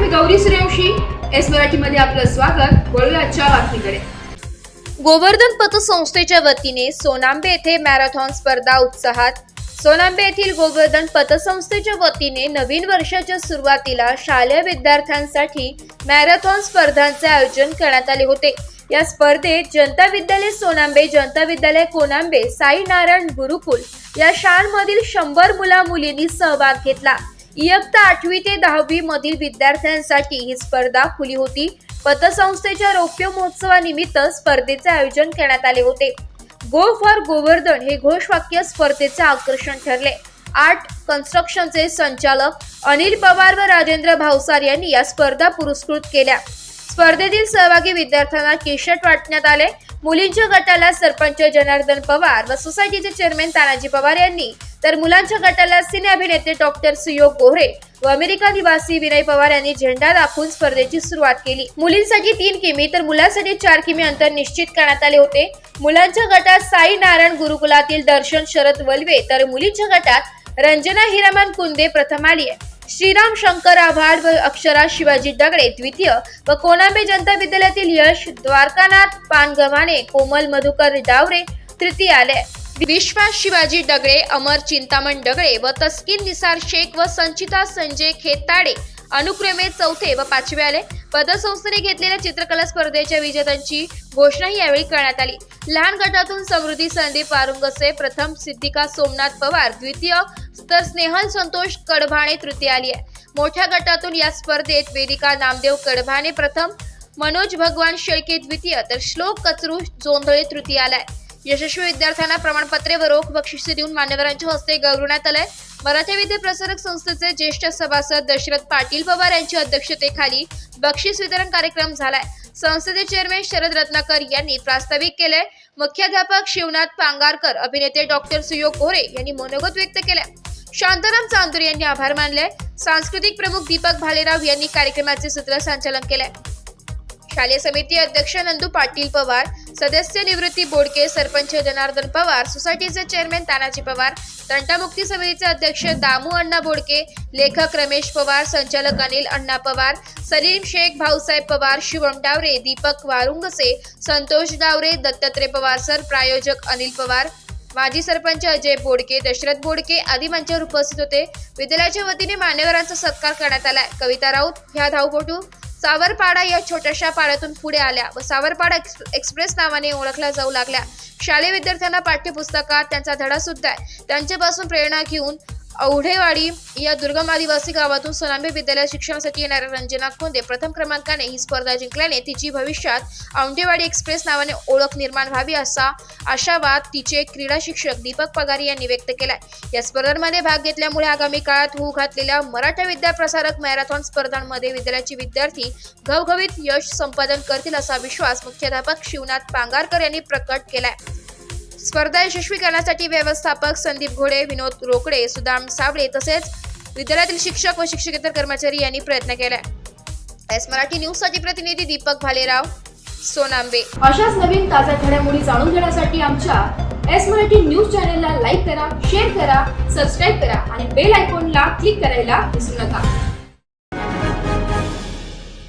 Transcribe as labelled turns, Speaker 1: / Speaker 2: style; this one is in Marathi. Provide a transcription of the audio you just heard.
Speaker 1: मी गौरी सूर्यवंशी. एस मराठीमध्ये आपलं स्वागत. वळूया आजच्या बातमीकडे.
Speaker 2: गोवर्धन पतसंस्थेच्या वतीने सोनांबे येथे मॅरेथॉन स्पर्धा उत्साहात. सोनांबे येथील गोवर्धन पतसंस्थेच्या वतीने नवीन वर्षाच्या सुरुवातीला शालेय विद्यार्थ्यांसाठी मॅरेथॉन स्पर्धांचे आयोजन करण्यात आले होते. या स्पर्धेत जनता विद्यालय सोनांबे, जनता विद्यालय कोनांबे, साई नारायण गुरुकुल या शाळांमधील 100 मुला-मुलींनी सहभाग घेतला. इयत्ता 8वी ते 10वी मधील विद्यार्थ्यांसाठी ही स्पर्धा खुली होती. पतसंस्थेच्या रौप्य महोत्सवानिमित्त स्पर्धेचे आयोजन करण्यात आले होते. गो फॉर गोवर्धन हे घोषवाक्य स्पर्धेचे आकर्षण ठरले. आर्ट कन्स्ट्रक्शनचे संचालक अनिल पवार व राजेंद्र भावसार यांनी या स्पर्धा पुरस्कृत केल्या. स्पर्धेतील सहभागी विद्यार्थ्यांना टी-शर्ट वाटण्यात आले. मुलींच्या गटाला सरपंच जनार्दन पवार व सोसायटीचे चेअरमॅन तानाजी पवार यांनी, तर मुलांच्या गटाला सिने अभिनेते डॉक्टर सुयोग गोरे व अमेरिका निवासी विनय पवार यांनी झेंडा दाखवून स्पर्धेची सुरुवात केली. मुलींसाठी 3 किमी तर मुलांसाठी 4 किमी अंतर निश्चित करण्यात आले होते. मुलांच्या गटात साई नारायण गुरुकुलातील दर्शन शरद वल्वे, तर मुलींच्या गटात रंजना हिरामन कुंदे प्रथम आली आहे. श्रीराम शंकर आव्हाड व अक्षरा शिवाजी दगडे द्वितीय व कोनांबे जनता विद्यालयातील यश द्वारकानाथ पानगव्हाणे, कोमल मधुकर डावरे तृतीय आले. विश्वास शिवाजी दगडे, अमर चिंतामण दगडे व तस्किन निसार शेख व संचिता संजय खेताडे अनुक्रमे 4थे व 5वे आले. पतसंस्थेने घेतलेल्या चित्रकला स्पर्धेच्या विजेत्यांची घोषणाही यावेळी करण्यात आली. लहान गटातून समृद्धी संदीप वारुंगसे प्रथम, सिद्धिका सोमनाथ पवार द्वितीय, तर स्नेहल संतोष कडभाणे तृतीय आली आहे. मोठ्या गटातून या स्पर्धेत वेदिका नामदेव कडभाणे प्रथम, मनोज भगवान शेळके द्वितीय, तर श्लोक कचरू जोंधळे तृतीय आलाय. यशस्वी विद्यार्थ्यांना प्रमाणपत्रे व रोख बक्षिसे देऊन मान्यवरांच्या हस्ते गौरवण्यात आलंय. मराठी विद्या प्रसारक संस्थेचे ज्येष्ठ सभासद दशरथ पाटील पवार यांच्या अध्यक्षतेखाली बक्षीस वितरण कार्यक्रम झालाय. संस्थेचे चेअरमॅन शरद रत्नाकर यांनी प्रास्ताविक केलंय. मुख्याध्यापक शिवनाथ पांगारकर, अभिनेते डॉक्टर सुयोग गोरे यांनी मनोगत व्यक्त केलंय. शांताराम चांदुरे यांनी आभार मानले. सांस्कृतिक प्रमुख दीपक भालेराव यांनी कार्यक्रमाचे सूत्रसंचालन केलंय. शालेय समिती अध्यक्ष नंदू पाटील पवार, सदस्य निवृत्ती बोडके, सरपंच जनार्दन पवार, सोसायटीचे चेअरमॅन तानाजी पवार, तंटामुक्ती समितीचे अध्यक्ष दामू अण्णा बोडके, लेखक रमेश पवार, संचालक अनिल अण्णा पवार, सलीम शेख, भाऊसाहेब पवार, शिवम डावरे, दीपक वारुंगसे, संतोष डावरे, दत्तात्रय पवार सर, प्रायोजक अनिल पवार, माजी सरपंच अजय बोडके, दशरथ बोडके आदी मंचावर उपस्थित होते. विद्यालयाच्या वतीने मान्यवरांचा सत्कार करण्यात आलाय. कविता राऊत ह्या धावपटू सावरपाडा या छोट्याशा पाड्यातून पुढे आल्या व सावरपाडा एक्सप्रेस नावाने ओळखल्या जाऊ लागल्या. शालेय विद्यार्थ्यांना पाठ्यपुस्तकात त्यांचा धडा सुद्धा आहे. त्यांच्यापासून प्रेरणा घेऊन औढेवाडी या दुर्गम आदिवासी गावातून सोनांबे विद्यालयात शिक्षणासाठी येणाऱ्या रंजना कोंदे प्रथम क्रमांकाने ही स्पर्धा जिंकल्याने तिची भविष्यात औंढेवाडी एक्सप्रेस नावाने ओळख निर्माण व्हावी असा आशावाद तिचे क्रीडा शिक्षक दीपक पगारी यांनी व्यक्त केलाय. या स्पर्धांमध्ये भाग घेतल्यामुळे आगामी काळात होऊ घातलेल्या मराठा विद्या प्रसारक मॅरेथॉन स्पर्धांमध्ये विद्यालयाचे विद्यार्थी घवघवीत यश संपादन करतील असा विश्वास मुख्याध्यापक शिवनाथ पांगारकर यांनी प्रकट केलाय. स्पर्धा यशस्वी करण्यासाठी व्यवस्थापक संदीप घोडे, विनोद रोकडे, सुदाम साबळे तसेच विद्यालयातील शिक्षक व शिक्षकेतर कर्मचारी यांनी प्रयत्न केलाय. एस मराठी न्यूज साठी प्रतिनिधी दीपक भालेराव, सोनांबे.
Speaker 1: अशाच नवीन ताज्या घडामोडी जाणून घेण्यासाठी आमच्या एस मराठी न्यूज चॅनलला लाईक करा, शेअर करा, सबस्क्राईब करा आणि बेल आयकॉनला क्लिक करायला विसरू नका.